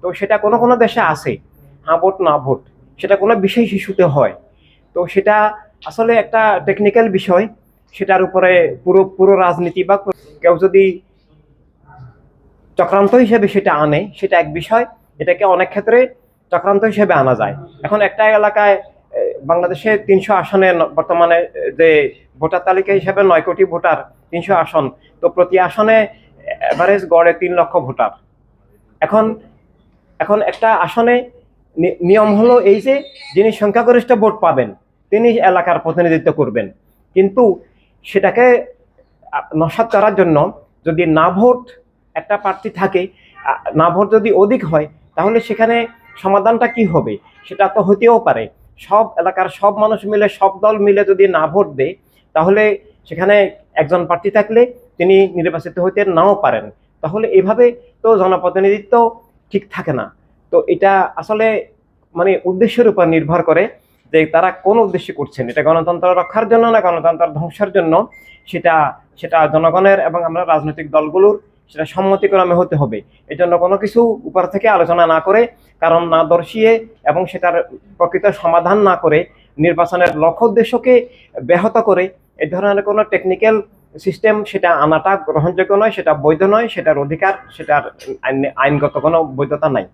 তো সেটা কোনো কোনো দেশে আছে, হ্যাঁ ভোট না ভোট, সেটা কোনো বিশেষ ইস্যুতে হয়। তো সেটা আসলে একটা টেকনিক্যাল বিষয়, সেটার উপরে পুরো পুরো রাজনীতি বা কেউ যদি চক্রান্ত হিসেবে সেটা আনে সেটা এক বিষয়, এটাকে অনেক ক্ষেত্রে চক্রান্ত হিসেবে আনা যায়। এখন একটা এলাকায় বাংলাদেশে 300 আসনে বর্তমানে যে ভোটার তালিকা হিসেবে 9 কোটি ভোটার, 300 আসন, তো প্রতি আসনে এভারেজ গড়ে 3 লক্ষ ভোটার। এখন এখন একটা আসনে নিয়ম হলো এই যে যিনি সংখ্যাগরিষ্ঠ ভোট পাবেন তিনি এলাকার প্রতিনিধিত্ব করবেন, কিন্তু সেটাকে নস্যাৎ করার জন্য যদি না ভোট একটা প্রার্থী থাকে, না ভোট যদি অধিক হয়, তাহলে সেখানে সমাধানটা কি হবে? সেটা তো হতেও পারে সব এলাকার সব মানুষ মিলে, সব দল মিলে যদি না ভোট দেয়, তাহলে সেখানে একজন প্রার্থী থাকলে তিনি নির্বাচিত হইতে নাও পারেন। তাহলে এভাবে তো জনপ্রতিনিধিত্ব ঠিক থাকে না। তো এটা আসলে মানে উদ্দেশ্যের উপর নির্ভর করে যে তারা কোন উদ্দেশ্যে করছেন, এটা গণতন্ত্র রক্ষার জন্য না গণতন্ত্র ধ্বংসের জন্য, সেটা সেটা জনগণের এবং আমরা রাজনৈতিক দলগুলোর সেটা সম্মতিক্রমে হতে হবে। এই জন্য কোনো কিছু উপর থেকে আলোচনা না করে, কারণ না দর্শিয়ে এবং সেটার প্রকৃত সমাধান না করে, নির্বাচনের লক্ষ্য উদ্দেশ্যকে ব্যাহত করে এই ধরনের কোনো টেকনিক্যাল সিস্টেম সেটা আনাটা গ্রহণযোগ্য নয়, সেটা বৈধ নয়, সেটার অধিকার, সেটার আইনগত কোনো বৈধতা নাই।